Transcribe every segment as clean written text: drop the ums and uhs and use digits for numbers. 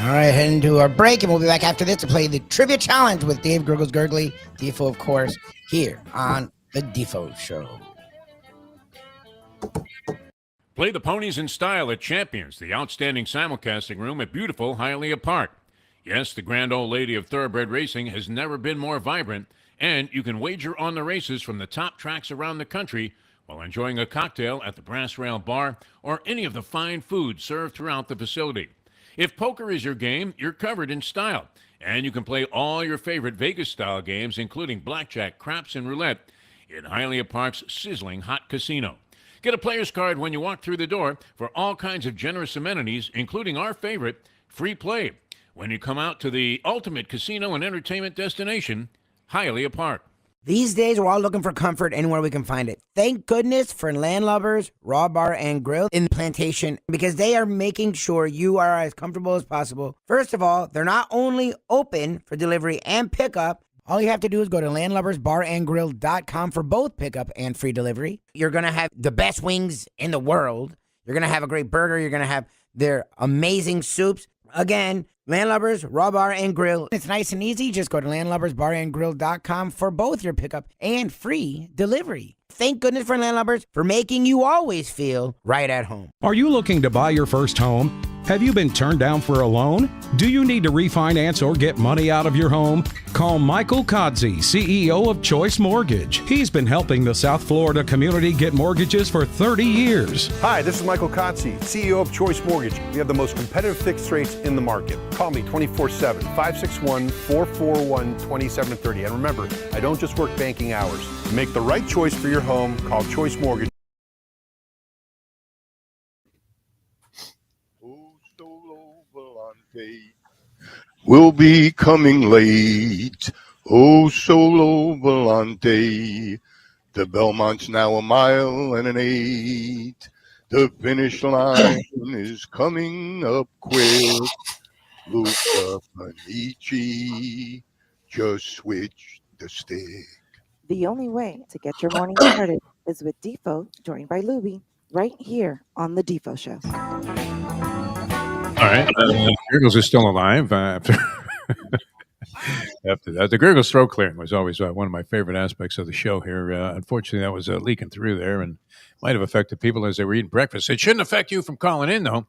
All right, heading to our break, and we'll be back after this to play the Trivia Challenge with Dave Gurgles Gurgley, Defo, of course, here on the Defo Show. Play the ponies in style at Champions, the outstanding simulcasting room at beautiful Hialeah Park. Yes, the grand old lady of thoroughbred racing has never been more vibrant, and you can wager on the races from the top tracks around the country while enjoying a cocktail at the Brass Rail Bar or any of the fine food served throughout the facility. If poker is your game, you're covered in style, and you can play all your favorite Vegas-style games, including blackjack, craps, and roulette, in Hialeah Park's sizzling hot casino. Get a player's card when you walk through the door for all kinds of generous amenities, including our favorite, free play, when you come out to the ultimate casino and entertainment destination, Hialeah Park. These days, we're all looking for comfort anywhere we can find it. Thank goodness for Landlubbers Raw Bar and Grill in Plantation, because they are making sure you are as comfortable as possible. First of all, they're not only open for delivery and pickup. All you have to do is go to landlubbersbarandgrill.com for both pickup and free delivery. You're going to have the best wings in the world. You're going to have a great burger. You're going to have their amazing soups. Again, Landlubbers, Raw Bar, and Grill. It's nice and easy. Just go to landlubbersbarandgrill.com for both your pickup and free delivery. Thank goodness for Landlubbers for making you always feel right at home. Are you looking to buy your first home? Have you been turned down for a loan? Do you need to refinance or get money out of your home? Call Michael Kodsey, CEO of Choice Mortgage. He's been helping the South Florida community get mortgages for 30 years. Hi, this is Michael Kodsey, CEO of Choice Mortgage. We have the most competitive fixed rates in the market. Call me 24/7, 561-441-2730. And remember, I don't just work banking hours. To make the right choice for your home, call Choice Mortgage. Will be coming late. Oh, Solo Volante. The Belmont's now a mile and an 8. The finish line is coming up quick. Luka Doncic just switch the stick. The only way to get your morning started is with Defo, joined by Lubie, right here on the Defo Show. All right, Gurgles is still alive after after that. The Gurgles throat clearing was always one of my favorite aspects of the show here. Unfortunately, that was leaking through there and might have affected people as they were eating breakfast. It shouldn't affect you from calling in, though.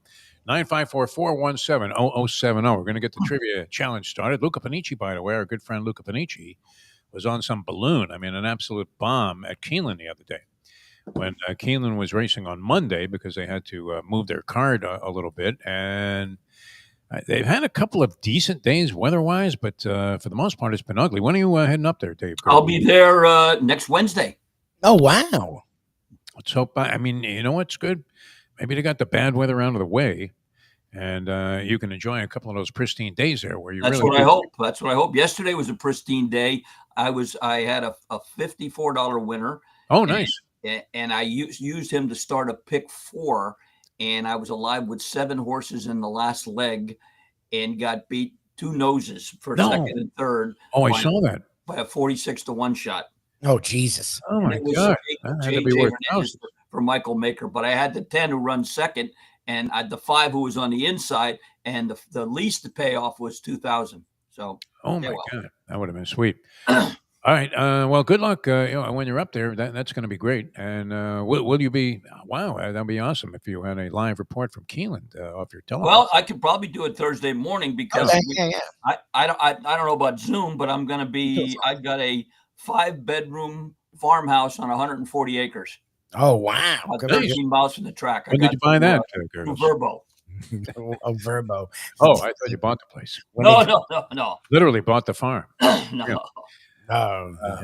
954-417-0070. We're going to get the trivia challenge started. Luka Doncic, by the way, our good friend Luka Doncic, was on some balloon. I mean, an absolute bomb at Keeneland the other day. When Keeneland was racing on Monday because they had to move their card a little bit. And they've had a couple of decent days weather-wise, but for the most part, it's been ugly. When are you heading up there, Dave? I'll be there next Wednesday. Oh, wow. Let's hope. I mean, you know what's good? Maybe they got the bad weather out of the way, and you can enjoy a couple of those pristine days there where you That's really what I hope. That's what I hope. Yesterday was a pristine day. I had a $54 winner. Oh, nice. And I used him to start a pick 4, and I was alive with 7 horses in the last leg and got beat 2 noses for second and third. Oh, I saw that. By a 46-1 shot. Oh, Jesus. Oh, my God. That had to be worth thousands. For Michael Maker. But I had the 10 who runs second, and the 5 who was on the inside, and the least to pay off was $2,000. So, oh, my God. That would have been sweet. All right. Well, good luck when you're up there. That's going to be great. And will you be? Wow, that'd be awesome if you had a live report from Keeneland off your telephone. Well, I could probably do it Thursday morning because I don't know about Zoom, but I'm going to be. I've got a 5-bedroom farmhouse on 140 acres. Oh, wow! 13 miles from the track. When did you buy that? Verbo. A Verbo. Oh, I thought you bought the place. No. Literally bought the farm. No. Yeah.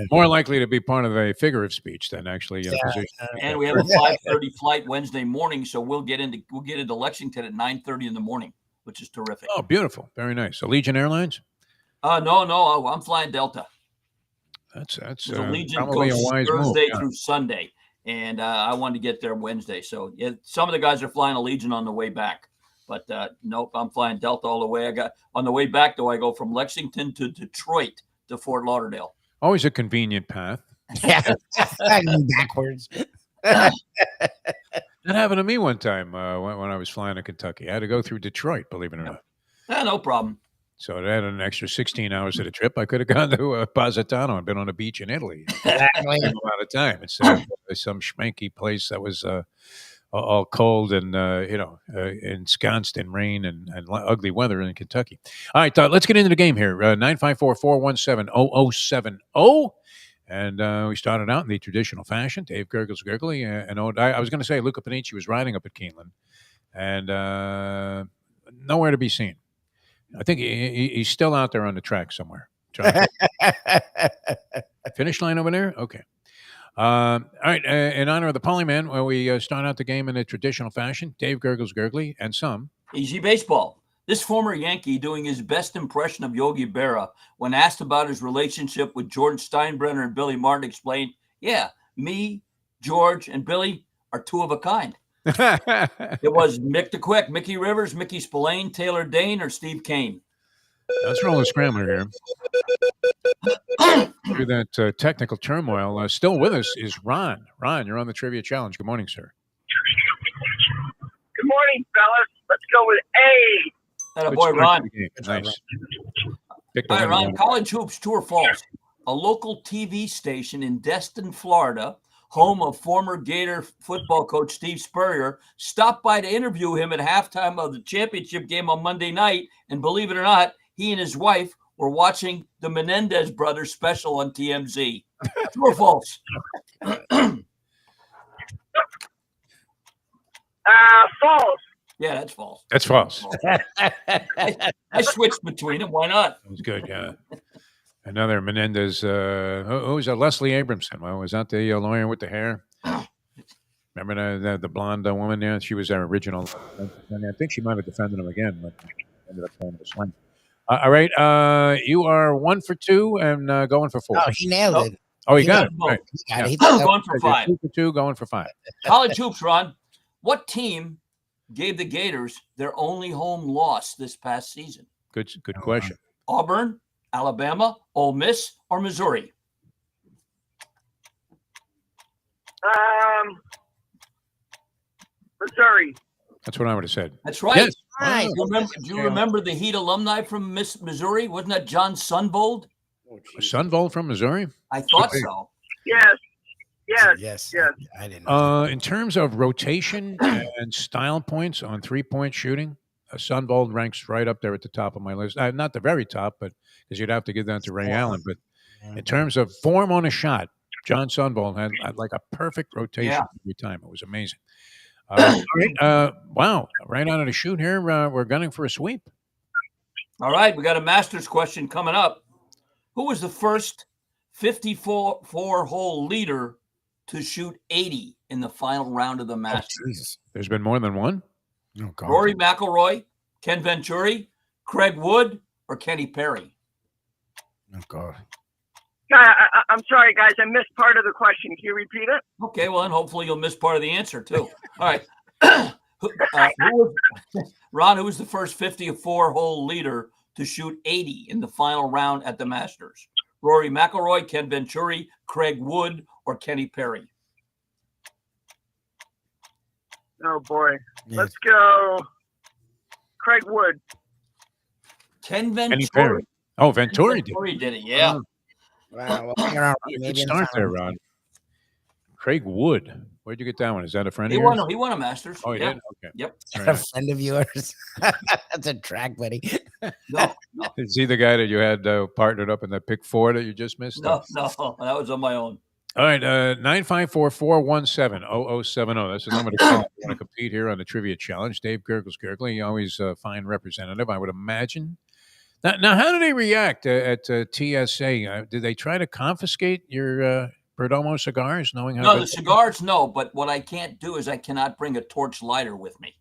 More likely to be part of a figure of speech than actually in a position. And we have a 5:30 flight Wednesday morning, so we'll get into Lexington at 9:30 in the morning, which is terrific. Oh, beautiful, very nice. Allegiant Airlines? No, I'm flying Delta. That's Allegiant probably goes a wise Thursday move, through Sunday, and I wanted to get there Wednesday. So yeah, some of the guys are flying Allegiant on the way back, but nope, I'm flying Delta all the way. On the way back though, I go from Lexington to Detroit to Fort Lauderdale. Always a convenient path. Yeah, backwards. That happened to me one time when I was flying to Kentucky. I had to go through Detroit, believe it or not. No problem. So to add an extra 16 hours to the trip, I could have gone to Positano and been on a beach in Italy. Exactly. Same amount of time instead of some schmanky place that was all cold and ensconced in rain and ugly weather in Kentucky. All right, let's get into the game here. 954-417-0070. And we started out in the traditional fashion. Dave Gurgles Gurgley. And I was going to say Luca Panici was riding up at Keeneland. And nowhere to be seen. I think he's still out there on the track somewhere. Finish line over there? Okay. All right. In honor of the Polyman, we start out the game in a traditional fashion. Dave Gurgles Gurgley and some. Easy baseball. This former Yankee doing his best impression of Yogi Berra when asked about his relationship with George Steinbrenner and Billy Martin explained, yeah, me, George, and Billy are two of a kind. It was Mick the Quick, Mickey Rivers, Mickey Spillane, Taylor Dane, or Steve Kane. Let's roll a scrambler here. Through that technical turmoil, still with us is Ron. Ron, you're on the Trivia Challenge. Good morning, sir. Good morning, fellas. Let's go with A. That boy, Ron. Nice. All right, Ron. College hoops, true or false? A local TV station in Destin, Florida, home of former Gator football coach Steve Spurrier, stopped by to interview him at halftime of the championship game on Monday night. And believe it or not, he and his wife were watching the Menendez brothers special on TMZ. True or false? False. Yeah, that's false. That's false. I switched between them. Why not? That was good, yeah. Another Menendez. Who was that? Leslie Abramson. Well, was that the lawyer with the hair? Remember the blonde woman there? She was our original. And I think she might have defended him again, but ended up playing the swing. All right. You are 1 for 2 and going for 4. Oh, he nailed it. Oh, he got it. Right. He's going for 5. 2 for 2, going for 5. College hoops, Ron. What team gave the Gators their only home loss this past season? Good question. Auburn, Alabama, Ole Miss, or Missouri? Missouri. That's what I would have said. That's right. Yes. Right. Do you remember the Heat alumni from Missouri? Wasn't that John Sunvold? Sunvold from Missouri? I thought so. Yes. I didn't know. In terms of rotation and style points on 3-point shooting, Sunvold ranks right up there at the top of my list. Not the very top, but because you'd have to give that to Ray Allen. But in terms of form on a shot, John Sunvold had like a perfect rotation every time. It was amazing. Wow. Right out of the chute here, we're gunning for a sweep. All right. We got a Masters question coming up. Who was the first 54-hole leader to shoot 80 in the final round of the Masters? There's been more than one? Oh, God. Rory McIlroy, Ken Venturi, Craig Wood, or Kenny Perry? Oh, God. I'm sorry, guys. I missed part of the question. Can you repeat it? Okay, well, and hopefully you'll miss part of the answer, too. All right. Ron, who was the first 54-hole leader to shoot 80 in the final round at the Masters? Rory McIlroy, Ken Venturi, Craig Wood, or Kenny Perry? Oh, boy. Let's go Craig Wood. Ken Kenny Venturi. Perry. Oh, Venturi did. Venturi did it, yeah. Wow. Well, Good start there, Ron. Craig Wood. Where'd you get that one? Is that a friend He of yours? won a Masters. Oh, he yeah. did? Okay. Yep. a friend of yours. That's a track buddy. No. Is he the guy that you had partnered up in that pick 4 that you just missed? No, that was on my own. All right, 954-417-0070. That's the number to call if you want to compete here on the Trivia Challenge. Dave Gurgles Gurgley, always a fine representative, I would imagine. Now how do they react at TSA? Did they try to confiscate your Perdomo cigars, knowing how? No, the cigars, no. But what I can't do is I cannot bring a torch lighter with me.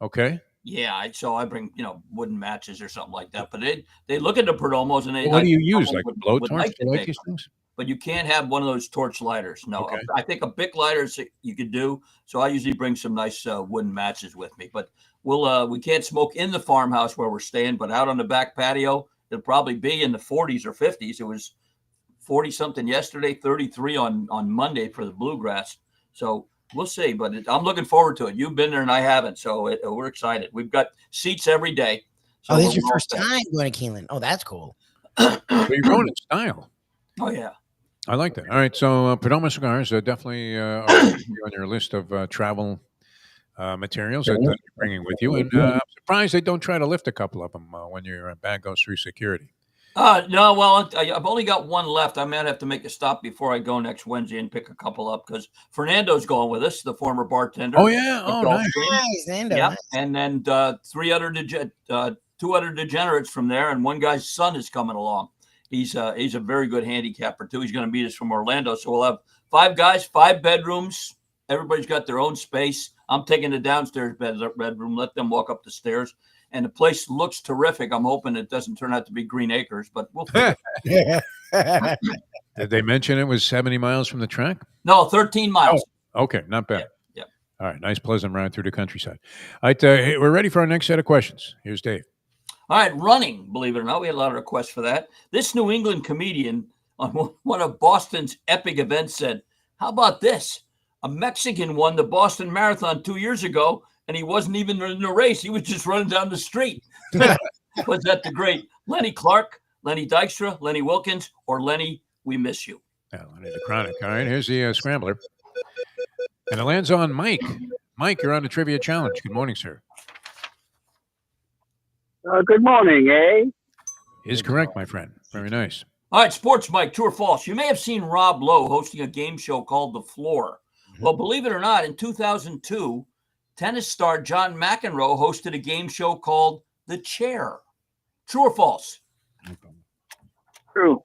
Okay. Yeah, so I bring wooden matches or something like that. But they look at the Perdomos and they. What do you use, like blowtorch to light these things? But you can't have one of those torch lighters. No, Okay. I think a Bic lighter you could do. So I usually bring some nice wooden matches with me. But we can't smoke in the farmhouse where we're staying, but out on the back patio, it'll probably be in the 40s or 50s. It was 40 something yesterday, 33 on Monday for the bluegrass. So we'll see. But I'm looking forward to it. You've been there and I haven't, so we're excited. We've got seats every day. So this is we're your first all set. time going to Keeneland. Oh, that's cool. So you're going in style. Oh yeah. I like that. All right, so Perdomo cigars definitely are on your list of travel materials that you're bringing with you. And I'm surprised they don't try to lift a couple of them when your bag goes through security. No, well, I've only got one left. I might have to make a stop before I go next Wednesday and pick a couple up because Fernando's going with us, the former bartender. Oh, yeah. Oh, nice. Nice, Nando. Yeah, Nice. and then two other degenerates from there, and one guy's son is coming along. He's a very good handicapper too. He's going to meet us from Orlando, so we'll have 5 guys, 5 bedrooms. Everybody's got their own space. I'm taking the downstairs bedroom. Let them walk up the stairs, and the place looks terrific. I'm hoping it doesn't turn out to be Green Acres, but we'll figure it out. Did they mention it was 70 miles from the track? No, 13 miles. Oh, okay, not bad. Yeah. All right, nice, pleasant ride through the countryside. All right, hey, we're ready for our next set of questions. Here's Dave. All right, running, believe it or not. We had a lot of requests for that. This New England comedian on one of Boston's epic events said, how about this? A Mexican won the Boston Marathon 2 years ago, and he wasn't even in the race. He was just running down the street. Was that the great Lenny Clark, Lenny Dykstra, Lenny Wilkins, or Lenny, we miss you? Yeah, Lenny the Chronic. All right, here's the scrambler. And it lands on Mike. Mike, you're on the Trivia Challenge. Good morning, sir. Good morning, eh? Is correct, my friend. Very nice. All right, Sports Mike, true or false? You may have seen Rob Lowe hosting a game show called The Floor. Well, believe it or not, in 2002, tennis star John McEnroe hosted a game show called The Chair. True or false? True.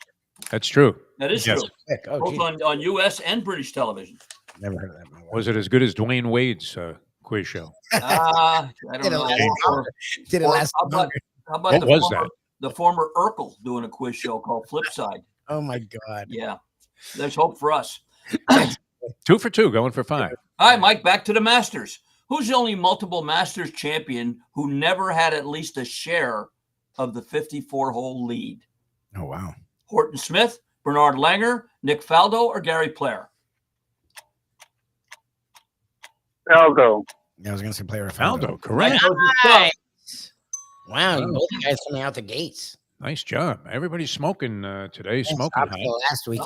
That's true. That is Yes. true. Oh, Both geez. on U.S. and British television. Never heard of that before. Was it as good as Dwayne Wade's quiz show? I don't Did it know. last Or- longer? Did it or last how about, longer? how about What the was former, that? the former Urkel doing a quiz show called Flipside? Oh, my God. Yeah, there's hope for us. 2 for 2, going for 5. All right, Mike, back to the Masters. Who's the only multiple Masters champion who never had at least a share of the 54-hole lead? Oh, wow. Horton Smith, Bernard Langer, Nick Faldo, or Gary Player? Aldo. I was going to say player of Faldo, correct. Wow, you both guys coming out the gates. Nice job. Everybody's smoking today. Smoking Stop hot. till last week.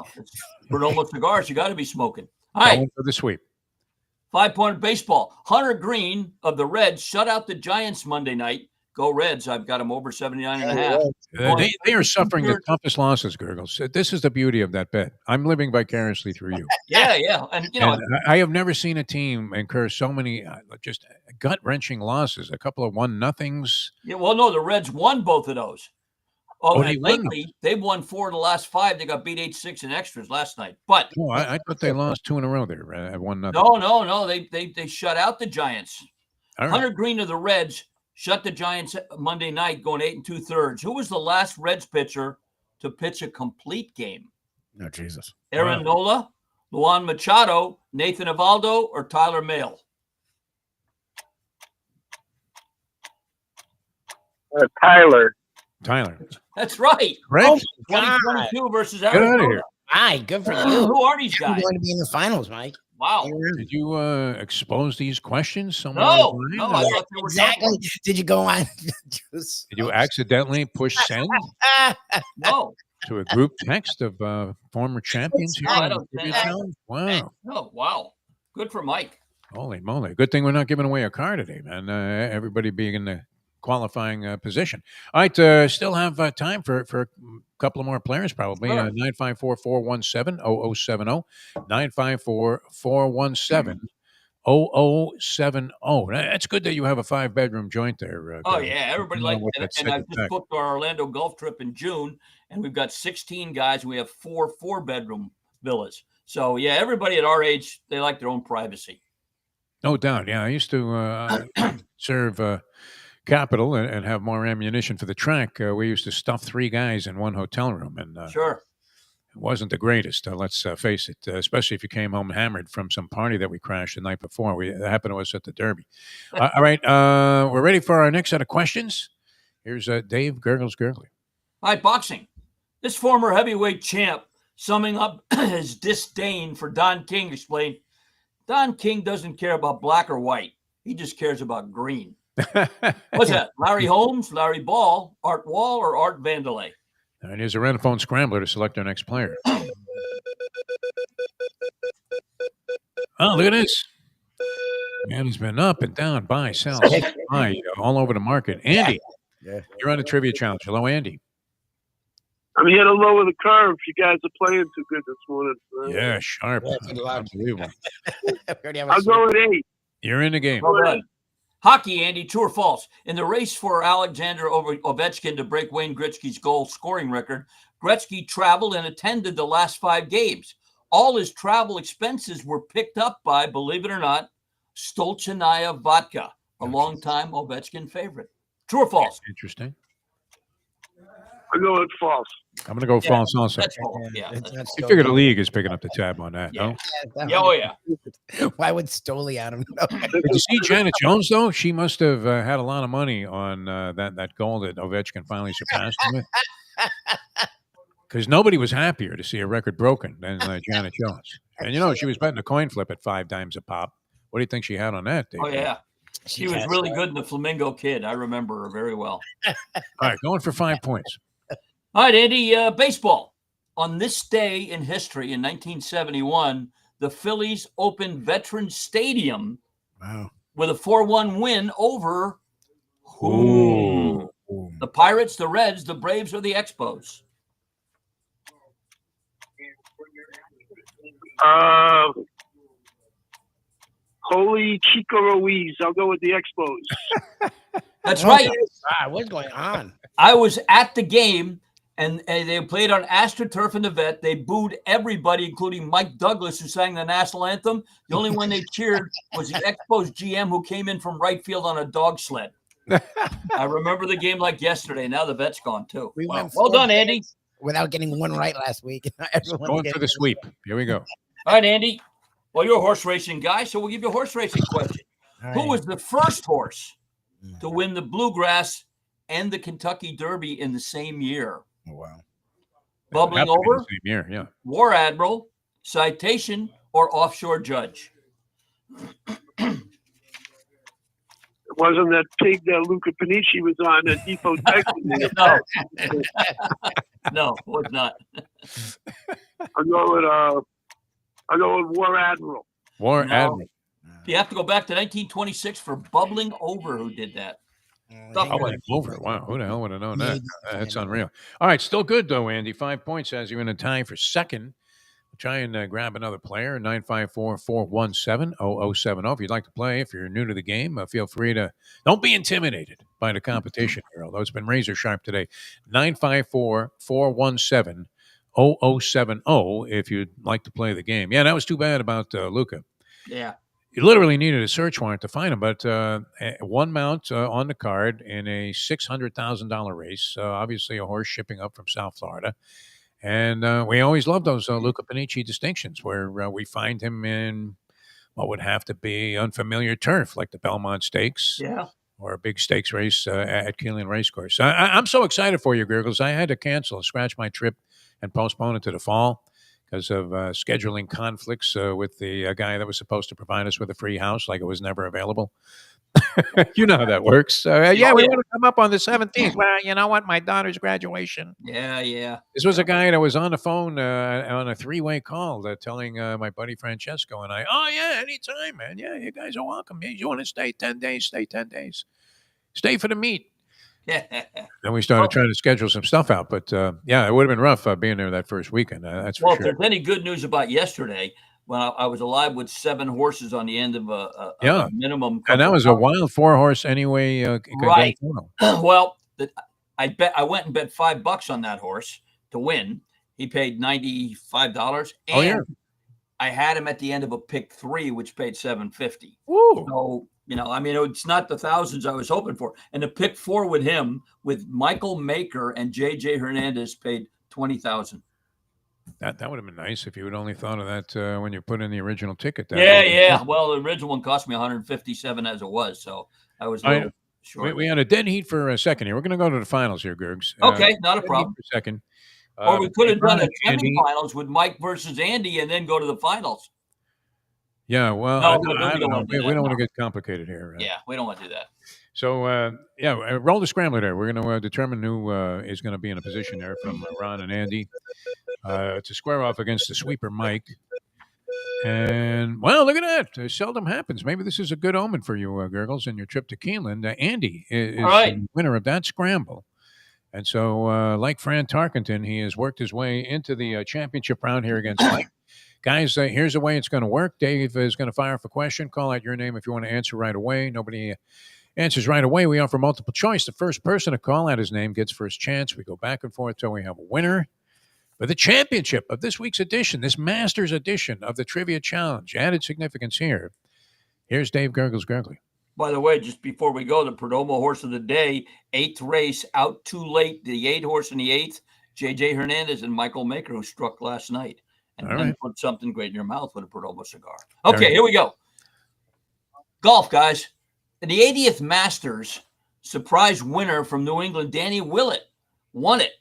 Perdomo cigars, you got to be smoking. All right, Going for the sweep. 5-point baseball. Hunter Green of the Reds shut out the Giants Monday night. Go Reds. I've got them over 79.5. They are suffering the toughest losses, Gurgles. This is the beauty of that bet. I'm living vicariously through you. Yeah. And, you know, And I have never seen a team incur so many just gut-wrenching losses. A couple of 1-0s. yeah, well, no, the Reds won both of those. Oh, and they won lately, they've won 4 of the last 5. They got beat 8-6 in extras last night. But Oh, I thought they lost 2 in a row there at 1-0. no. They shut out the Giants. All right. Hunter Green of the Reds shut the Giants Monday night, going 8 2/3. Who was the last Reds pitcher to pitch a complete game? No, Jesus. Aaron Nola, Luan Machado, Nathan Evaldo, or Tyler Mahle? Tyler. Tyler. That's right. Correct. 2022 versus Get out of Arizona. here. Hi, good for you. Who are these You're guys? going to be in the finals, Mike. Wow. Did you expose these questions somewhere? No, online? I thought they were Exactly. Did you go on? Did you accidentally push send No. to a group text of former champions here? No, I on the don't Trivia think- Challenge? Wow. Oh, wow. Good for Mike. Holy moly. Good thing we're not giving away a car today, man. Everybody being in the qualifying position. All right. Still have time for a couple of more players, probably. Sure. 954-417-0070. 954-417-0070. That's good that you have a 5-bedroom joint there. Oh, Gary. yeah. Everybody I likes know what it. that And I said just back. booked our Orlando golf trip in June, and we've got 16 guys, and we have 4 4-bedroom villas. So, yeah, everybody at our age, they like their own privacy. No doubt. Yeah, I used to serve Capital and have more ammunition for the track. We used to stuff 3 guys in one hotel room, and Sure. it wasn't the greatest. Let's face it, especially if you came home hammered from some party that we crashed the night before. It happened to us at the Derby. All right, we're ready for our next set of questions. Here's Dave Gurgles Gurgley. All right, boxing. This former heavyweight champ, summing up his disdain for Don King, explained, Don King doesn't care about black or white. He just cares about green. What's that? Larry Holmes, Larry Ball, Art Wall, or Art Vandelay? And here's a Renophone scrambler to select our next player. Oh, look at this. Man, he's been up and down, buy, sell, buy, all over the market. Andy, you're on the trivia challenge. Hello, Andy. I'm here to lower the curve. You guys are playing too good this morning. Yeah, sharp. Unbelievable. I'll go with 8. You're in the game. Well done. Hockey, Andy, true or false? In the race for Alexander Ovechkin to break Wayne Gretzky's goal scoring record, Gretzky traveled and attended the last 5 games. All his travel expenses were picked up by, believe it or not, Stolchanaya Vodka, a longtime Ovechkin favorite. True or false? Interesting. I'm going false. I'm going to go false also. That's false. Yeah. You figure the league is picking up the tab on that, no? Yeah, oh, yeah. Why would Stoli Adam know? Did you see Janet Jones, though? She must have had a lot of money on that goal that Ovechkin finally surpassed him with. Because nobody was happier to see a record broken than Janet Jones. And, she was betting a coin flip at 5 dimes a pop. What do you think she had on that, Dave? Oh, yeah. She was really good in the Flamingo Kid. I remember her very well. All right, going for 5 points. All right, Andy, baseball. On this day in history, in 1971, the Phillies opened Veterans Stadium with a 4-1 win over who? The Pirates, the Reds, the Braves, or the Expos? Holy Chico Ruiz. I'll go with the Expos. That's right. What's going on? I was at the game, and they played on AstroTurf in the Vet. They booed everybody, including Mike Douglas, who sang the national anthem. The only one they cheered was the Expos GM, who came in from right field on a dog sled. I remember the game like yesterday. Now the Vet's gone, too. Well done, Andy. Without getting one right last week. Going for the sweep. Here we go. All right, Andy. Well, you're a horse racing guy, so we'll give you a horse racing question. Who was the first horse to win the Bluegrass and the Kentucky Derby in the same year? Oh, wow. Bubbling Over, same year, yeah. War Admiral, Citation, or Offshore Judge? It wasn't that pig that Luka Doncic was on at Defo, Texas. No, it was not. I'll go with War Admiral. War Admiral. You have to go back to 1926 for Bubbling Over, who did that. Bubbling Over. Wow, who the hell would have known that? That's unreal. All right, still good, though, Andy. 5 points as you're in a tie for second. Try and grab another player, 954-417-0070. If you'd like to play, if you're new to the game, feel free to. Don't be intimidated by the competition here, although it's been razor sharp today. 954-417-0070 if you'd like to play the game. Yeah, that was too bad about Luka. Yeah. You literally needed a search warrant to find him, but one mount on the card in a $600,000 race, obviously a horse shipping up from South Florida. And we always love those Luka Doncic distinctions where we find him in what would have to be unfamiliar turf, like the Belmont Stakes, or a big stakes race at Keelan Racecourse. I'm so excited for you, Gurgles. I had to cancel, scratch my trip, and postpone it to the fall because of scheduling conflicts with the guy that was supposed to provide us with a free house, like it was never available. You know how that works. We want to come up on the 17th. Well, you know what? My daughter's graduation. Yeah. This was a guy that was on the phone on a 3-way call telling my buddy Francesco and I, oh, yeah, anytime, man. Yeah, you guys are welcome. You want to stay 10 days? Stay 10 days. Stay for the meet. Then we started trying to schedule some stuff out. But, it would have been rough being there that first weekend. That's for sure. If there's any good news about yesterday, when I was alive with 7 horses on the end of a minimum. And that was a wild 4-horse anyway. Right. Well, I went and bet $5 on that horse to win. He paid $95. And I had him at the end of a pick 3, which paid $750. So, it's not the thousands I was hoping for. And the pick 4 with him, with Michael Maker and JJ Hernandez, paid $20,000. That would have been nice if you had only thought of that when you put in the original ticket. Yeah. Well, the original one cost me $157 as it was, so I was short. We had a dead heat for a second here. We're going to go to the finals here, Gergs. Okay, not a problem. For a second. Or we could have done a semifinals with Mike versus Andy and then go to the finals. Yeah, well, No, I don't know. We don't want to get complicated here. Yeah, we don't want to do that. So, roll the scrambler there. We're going to determine who is going to be in a position there from Ron and Andy to square off against the sweeper Mike. And, well, look at that. It seldom happens. Maybe this is a good omen for you, Gurgles, and your trip to Keeneland. Andy is the winner of that scramble. And so, like Fran Tarkenton, he has worked his way into the championship round here against Mike. Guys, here's the way it's going to work. Dave is going to fire off a question. Call out your name if you want to answer right away. Nobody answers right away. We offer multiple choice. The first person to call out his name gets first chance. We go back and forth till we have a winner. For the championship of this week's edition, this Masters edition of the Trivia Challenge. Added significance here. Here's Dave Gurgles Gurgley. By the way, just before we go, the Perdomo horse of the day, 8th race, out too late. The 8 horse in the 8th, J.J. Hernandez and Michael Maker, who struck last night. And then put something great in your mouth with a Perdomo cigar. Okay, here we go. Golf, guys. In the 80th Masters, surprise winner from New England, Danny Willett, won it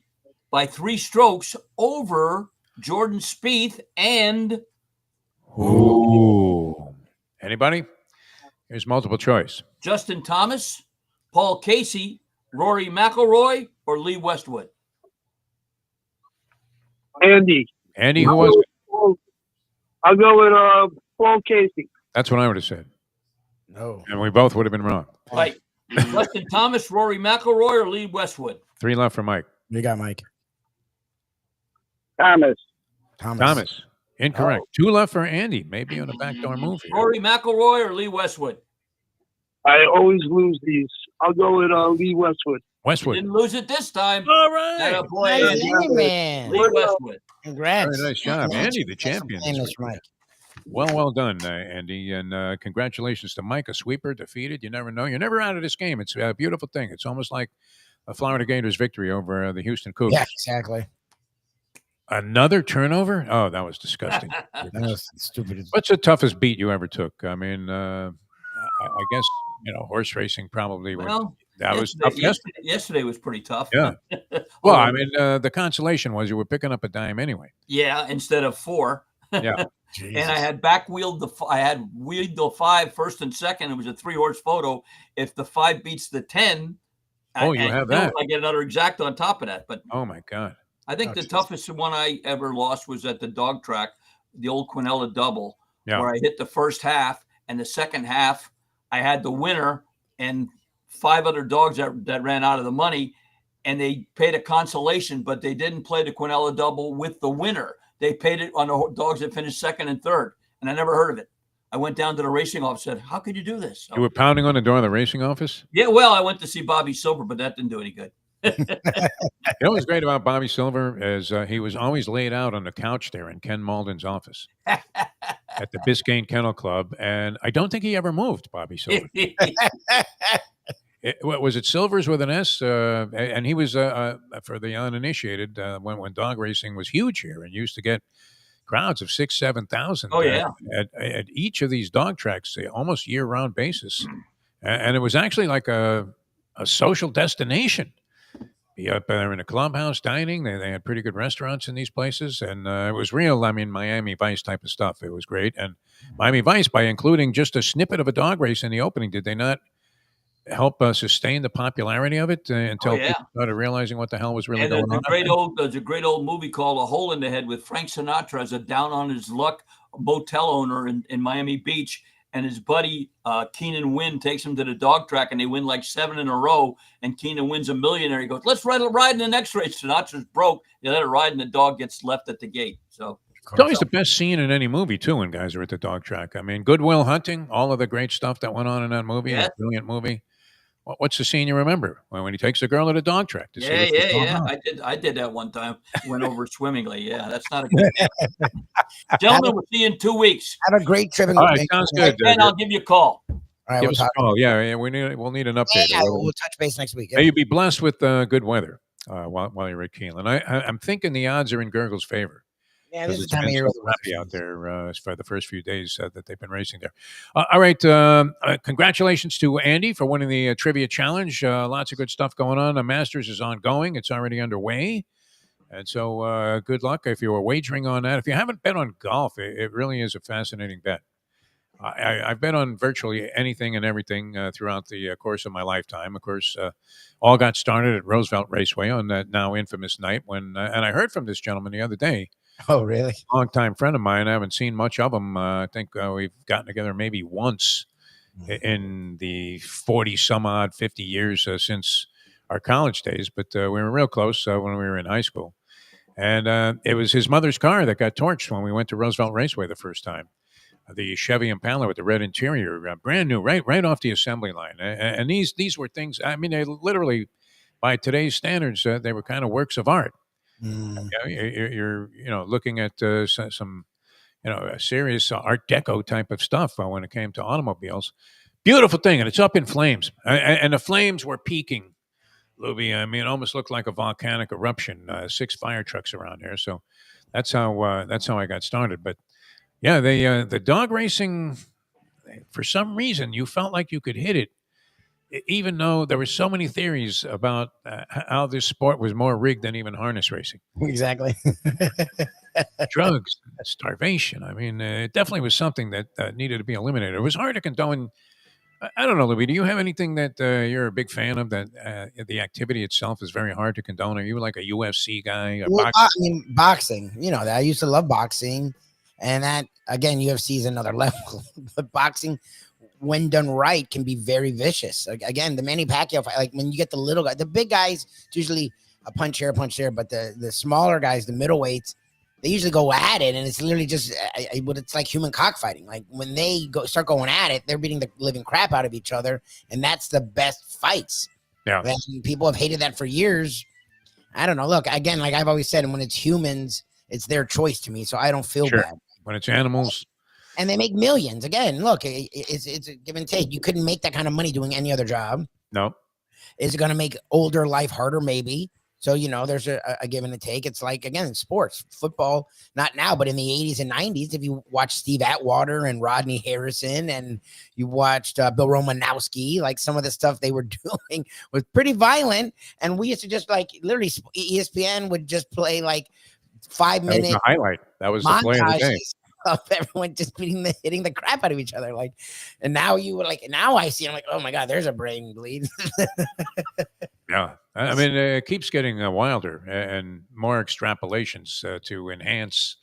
by 3 strokes over Jordan Spieth and... Ooh. Anybody? Here's multiple choice. Justin Thomas, Paul Casey, Rory McIlroy, or Lee Westwood? Andy. Andy, who was it? I'll go with Paul Casey. That's what I would have said. No. And we both would have been wrong. Right. Justin Thomas, Rory McIlroy, or Lee Westwood? 3 left for Mike. You got Mike. Thomas. Incorrect. 2 left for Andy. Maybe on a backdoor move here. Rory McIlroy or Lee Westwood? I always lose these. I'll go with Lee Westwood. Westwood. Didn't lose it this time. All right. That boy, Nice, Andy. man. Lee Westwood. Congrats. Very nice job. Andy, the champion. this Famous week. Mike. Well done, Andy. And congratulations to Mike, a sweeper, defeated. You never know. You're never out of this game. It's a beautiful thing. It's almost like a Florida Gators victory over the Houston Cougars. Yeah, exactly. Another turnover? Oh, that was disgusting. That was stupid. What's the toughest beat you ever took? I mean, I guess, horse racing probably. Well, that was tough. Yesterday was pretty tough. Yeah. Well, I mean, the consolation was you were picking up a dime anyway. Yeah, instead of 4. Yeah. And I had wheeled the 5 first and second. It was a 3-horse photo. If the 5 beats the 10, you have that. I get another exact on top of that. But oh my God. I think the toughest one I ever lost was at the dog track, the old Quinella double, where I hit the first half, and the second half I had the winner and 5 other dogs that ran out of the money, and they paid a consolation, but they didn't play the Quinella double with the winner. They paid it on the dogs that finished second and third, and I never heard of it. I went down to the racing office and said, how could you do this? You were pounding on the door of the racing office? Yeah, well, I went to see Bobby Silver, but that didn't do any good. You know what's great about Bobby Silver is he was always laid out on the couch there in Ken Malden's office at the Biscayne Kennel Club, and I don't think he ever moved, Bobby Silver. Was it Silvers with an S? And he was, for the uninitiated, when dog racing was huge here and used to get crowds of 6,000 to 7,000. Oh, yeah. At each of these dog tracks, almost year-round basis. And it was actually like a social destination. Be up there in a clubhouse dining. They had pretty good restaurants in these places. And it was real, Miami Vice type of stuff. It was great. And Miami Vice, by including just a snippet of a dog race in the opening, did they not help sustain the popularity of it until people started realizing what the hell was really going on? There's a great old movie called A Hole in the Head with Frank Sinatra as a down-on-his-luck motel owner in Miami Beach. And his buddy, Keenan Wynn, takes him to the dog track, and they win like 7 in a row. And Keenan Wynn's a millionaire. He goes, let's ride in the next race. Sinatra's broke. They let it ride, and the dog gets left at the gate. So it's always the best scene in any movie, too, when guys are at the dog track. I mean, Good Will Hunting, all of the great stuff that went on in that movie, a brilliant movie. What's the scene you remember when he takes a girl at a dog track? I did that one time. Went over swimmingly. Yeah, that's not a good gentlemen, we'll see you in 2 weeks. Have a great trip. All right, sounds good. And I'll give you a call. All right, give us a call. Yeah, we'll need an update. Yeah, we'll touch base next week. May you be blessed with good weather while you're at Keeneland. I'm thinking the odds are in Gurgle's favor. Yeah, this is the time of year out there for the first few days that they've been racing there. All right, congratulations to Andy for winning the trivia challenge. Lots of good stuff going on. The Masters is ongoing; it's already underway, and so good luck if you were wagering on that. If you haven't bet on golf, it really is a fascinating bet. I've been on virtually anything and everything throughout the course of my lifetime. Of course, all got started at Roosevelt Raceway on that now infamous night when, and I heard from this gentleman the other day, Oh, really? longtime friend of mine. I haven't seen much of him. I think we've gotten together maybe once in the 40 some odd 50 years since our college days, but we were real close when we were in high school. And it was his mother's car that got torched when we went to Roosevelt Raceway the first time. The Chevy Impala with the red interior, brand new, right off the assembly line. And these were things. I mean, they literally, by today's standards, they were kind of works of art. Mm. You're looking at some serious Art Deco type of stuff when it came to automobiles. Beautiful thing, and it's up in flames, and the flames were peaking. Lubie, I mean, it almost looked like a volcanic eruption. 6 fire trucks around here, so that's how I got started. But yeah, the dog racing, for some reason, you felt like you could hit it, even though there were so many theories about how this sport was more rigged than even harness racing. Exactly. Drugs, starvation. I mean, it definitely was something that needed to be eliminated. It was hard to condone. I don't know, Louis. Do you have anything that you're a big fan of that the activity itself is very hard to condone? Are you like a UFC guy? A Well, boxer? I mean, boxing. You know that I used to love boxing, and that again, UFC is another level. But boxing, when done right, can be very vicious. Like, again, the Manny Pacquiao fight, like when you get the little guy, the big guys, it's usually a punch here, a punch there, but the smaller guys, the middleweights, they usually go at it, and it's literally just what it's like human cockfighting. Like when they start going at it, they're beating the living crap out of each other, and that's the best fights. Yeah. And people have hated that for years. I don't know. Look, again, like I've always said, and when it's humans, it's their choice to me, so I don't feel Sure. bad. When it's animals, And they make millions. Again, look, it's a give and take. You couldn't make that kind of money doing any other job. no. Is it going to make older life harder? Maybe. So, there's a give and a take. It's like, again, sports, football, not now, but in the 80s and 90s, if you watch Steve Atwater and Rodney Harrison and you watched Bill Romanowski, like some of the stuff they were doing was pretty violent. And we used to just like literally ESPN would just play like 5-minute That was the highlight. That was the play of the day. montages of everyone just hitting the crap out of each other. Like, and now now I see, I'm like, oh my God, there's a brain bleed. Yeah. I mean, it keeps getting wilder and more extrapolations to enhance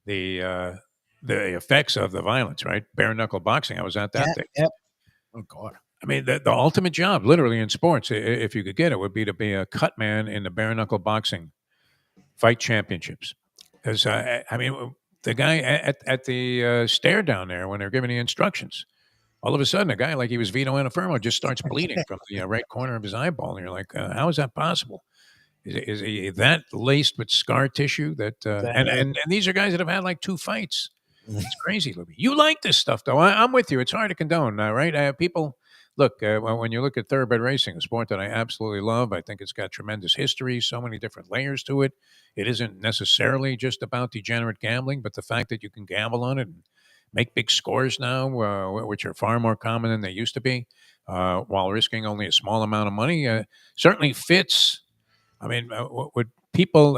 the effects of the violence, right? Bare knuckle boxing. I was at that thing. Yep. Oh God. I mean, the ultimate job, literally in sports, if you could get it, would be to be a cut man in the bare knuckle boxing fight championships. Because, I mean, the guy at the stare down there when they're giving the instructions, all of a sudden, a guy like he was Vito Antuofermo just starts bleeding from the right corner of his eyeball. And you're like, how is that possible? Is he that laced with scar tissue that, and these are guys that have had like 2 fights. It's crazy, Libby. You like this stuff, though. I'm with you. It's hard to condone, right? People, look, when you look at thoroughbred racing, a sport that I absolutely love, I think it's got tremendous history, so many different layers to it. It isn't necessarily just about degenerate gambling, but the fact that you can gamble on it and make big scores now, which are far more common than they used to be, while risking only a small amount of money, certainly fits. I mean, would people,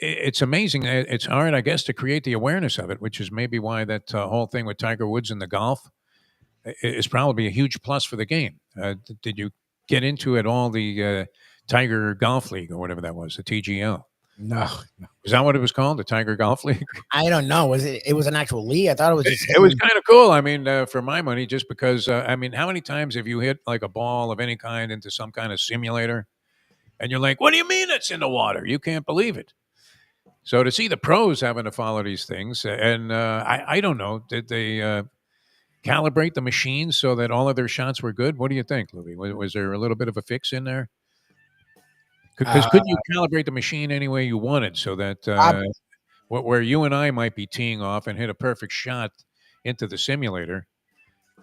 it's amazing. It's hard, I guess, to create the awareness of it, which is maybe why that whole thing with Tiger Woods and the golf is probably a huge plus for the game. Did you get into it all, the Tiger Golf League or whatever that was, the TGL? No. Is that what it was called, the Tiger Golf League? I don't know. Was it? It was an actual league. I thought it was. Just It was kind of cool. I mean, for my money, just because. I mean, how many times have you hit like a ball of any kind into some kind of simulator, and you're like, "What do you mean it's in the water? You can't believe it." So to see the pros having to follow these things, and I don't know, did they calibrate the machines so that all of their shots were good? What do you think, Louis? Was there a little bit of a fix in there? Because could you calibrate the machine any way you wanted so that where you and I might be teeing off and hit a perfect shot into the simulator,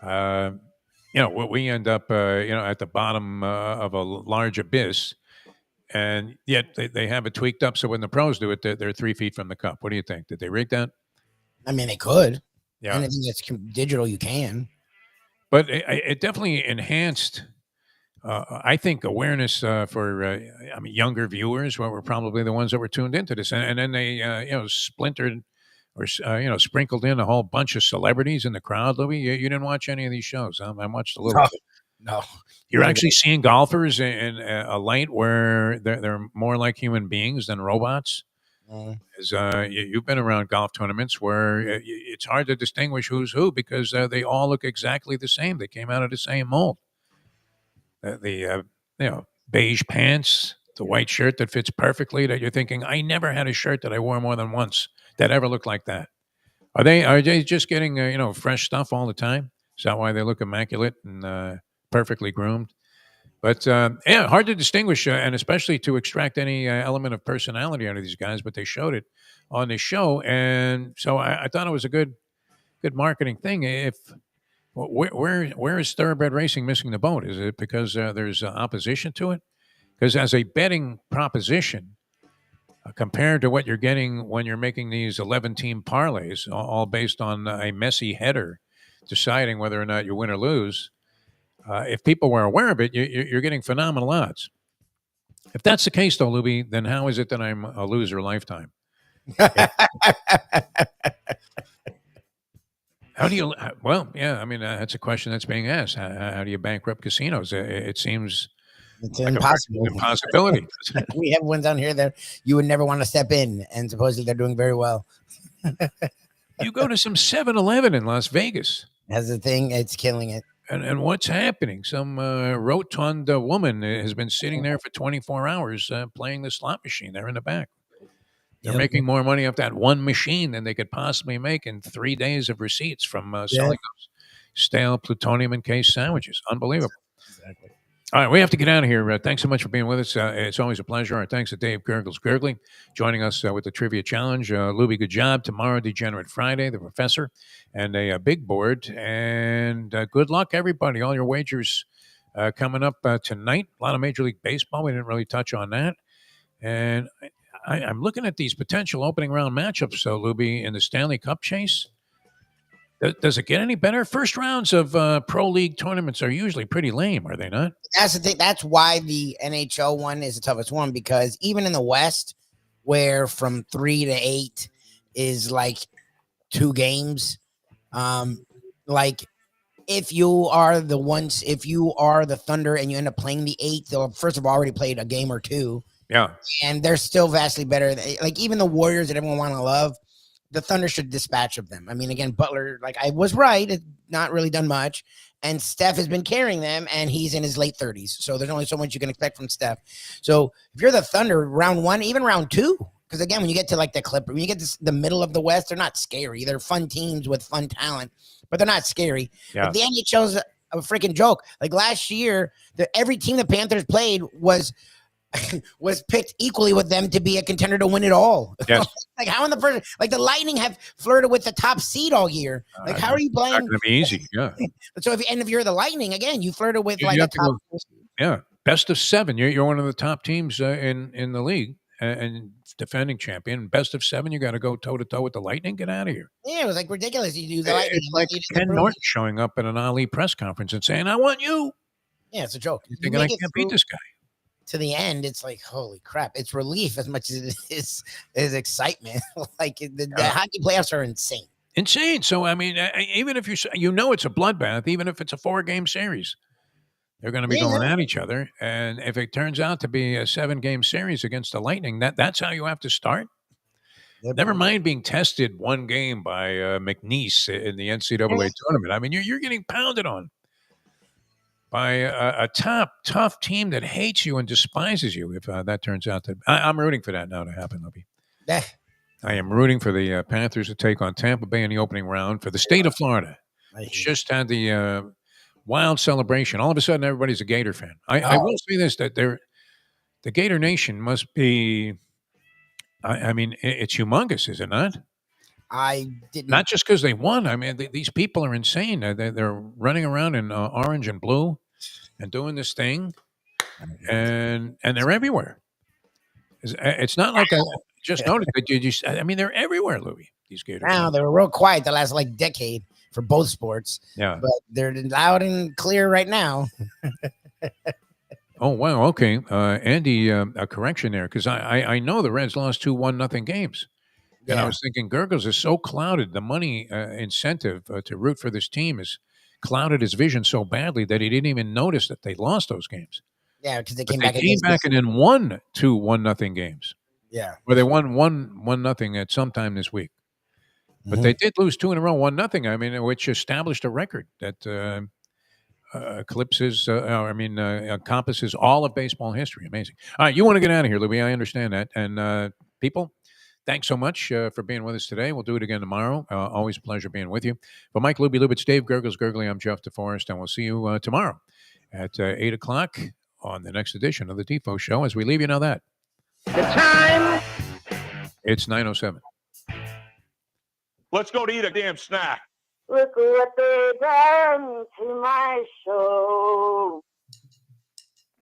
we end up, at the bottom of a large abyss, and yet they have it tweaked up so when the pros do it, they're 3 feet from the cup. What do you think? Did they rig that? I mean, they could. Yeah. Anything that's digital, you can. But it definitely enhanced, I think, awareness for younger viewers were probably the ones that were tuned into this, and then they splintered or sprinkled in a whole bunch of celebrities in the crowd. Louis, you didn't watch any of these shows. I watched a little. No. You're actually seeing golfers in a light where they're more like human beings than robots. As you've been around golf tournaments where it's hard to distinguish who's who because they all look exactly the same. They came out of the same mold. The beige pants, the white shirt that fits perfectly. That you're thinking, I never had a shirt that I wore more than once that ever looked like that. Are they just getting fresh stuff all the time? Is that why they look immaculate and perfectly groomed? But hard to distinguish, and especially to extract any element of personality out of these guys. But they showed it on this show, and so I thought it was a good marketing thing. Where is thoroughbred racing missing the boat? Is it because there's opposition to it? Because as a betting proposition, compared to what you're getting when you're making these 11-team parlays, all based on a messy header deciding whether or not you win or lose. If people were aware of it, you're getting phenomenal odds. If that's the case, though, Lubie, then how is it that I'm a loser lifetime? How do you? Well, yeah, I mean, that's a question that's being asked. How do you bankrupt casinos? It seems it's like impossible. An impossibility. We have ones down here that you would never want to step in, and supposedly they're doing very well. You go to some 7-Eleven in Las Vegas. That's the thing; it's killing it. And what's happening? Some rotund woman has been sitting there for 24 hours playing the slot machine there in the back. They're making more money off that one machine than they could possibly make in 3 days of receipts from selling those stale plutonium-encased sandwiches. Unbelievable. Exactly. All right, we have to get out of here. Thanks so much for being with us. It's always a pleasure. Our thanks to Dave Gurgly joining us with the Trivia Challenge. Lubie, good job. Tomorrow, Degenerate Friday, the professor, and a big board. And good luck, everybody. All your wagers coming up tonight. A lot of Major League Baseball. We didn't really touch on that. And I'm looking at these potential opening round matchups, Lubie, in the Stanley Cup chase. Does it get any better? First rounds of pro league tournaments are usually pretty lame, are they not? That's the thing. That's why the NHL one is the toughest one, because even in the West, where from 3 to 8 is like 2 games, like if you are the Thunder and you end up playing the 8, they'll first of all already played a game or 2. Yeah. And they're still vastly better. Like even the Warriors that everyone want to love, the Thunder should dispatch of them. I mean, again, Butler, like I was right, it's not really done much. And Steph has been carrying them, and he's in his late 30s. So there's only so much you can expect from Steph. So if you're the Thunder, round 1, even round 2, because again, when you get to like the Clippers, when you get to the middle of the West, they're not scary. They're fun teams with fun talent, but they're not scary. Yeah. But the NHL's a freaking joke. Like last year, every team the Panthers played was picked equally with them to be a contender to win it all. Yes. Like how in the first, like the Lightning have flirted with the top seed all year. Like how are you playing? It's not going to be easy. Yeah. So if you're the Lightning again, you flirted with You like a have to top. Yeah, best of 7. You're one of the top teams in the league and defending champion. Best of 7. You got to go toe to toe with the Lightning. Get out of here. Yeah, it was like ridiculous. You do the Lightning. It's like Ken Norton showing up at an Ali press conference and saying, "I want you." Yeah, it's a joke. You're thinking I can't beat this guy. To the end, it's like, holy crap. It's relief as much as it is excitement. Like the hockey playoffs are insane. Insane. So, I mean, even if it's a bloodbath, even if it's a 4-game series, they're going to be going at each other. And if it turns out to be a 7-game series against the Lightning, that's how you have to start. Never mind being tested 1 game by McNeese in the NCAA tournament. I mean, you're getting pounded on by a tough team that hates you and despises you. If that turns out to, I'm rooting for that now to happen, Lubie. I am rooting for the Panthers to take on Tampa Bay in the opening round for the state of Florida. It's just had the wild celebration. All of a sudden, everybody's a Gator fan. I will say this, that the Gator Nation must be, I mean, it's humongous, is it not? I didn't. Not just because they won. I mean, these people are insane. They're running around in orange and blue and doing this thing, and they're everywhere. It's not like I just noticed. I mean, they're everywhere, Louis. These Gators. Now they were real quiet the last like decade for both sports. Yeah, but they're loud and clear right now. Oh, wow. Okay. Andy, a correction there, because I know the Reds lost 2-1 nothing games. And I Yeah. was thinking, Gurgles is so clouded. The money incentive to root for this team is clouded his vision so badly that he didn't even notice that they lost those games. Yeah, because they But came they back came against back and then won 2-1-0 games. Yeah. Or they won 1-0 at some time this week. But they did lose 2 in a row, 1-0. I mean, which established a record that encompasses all of baseball history. Amazing. All right, you want to get out of here, Louie. I understand that. And people, thanks so much for being with us today. We'll do it again tomorrow. Always a pleasure being with you. For Mike Lubie, Lubitz, Dave Gurgles, Gurgley, I'm Jeff DeForest, and we'll see you tomorrow at 8 o'clock on the next edition of the Defo Show. As we leave you, know that. The time. It's 9:07. Let's go to eat a damn snack. Look what they done to my soul.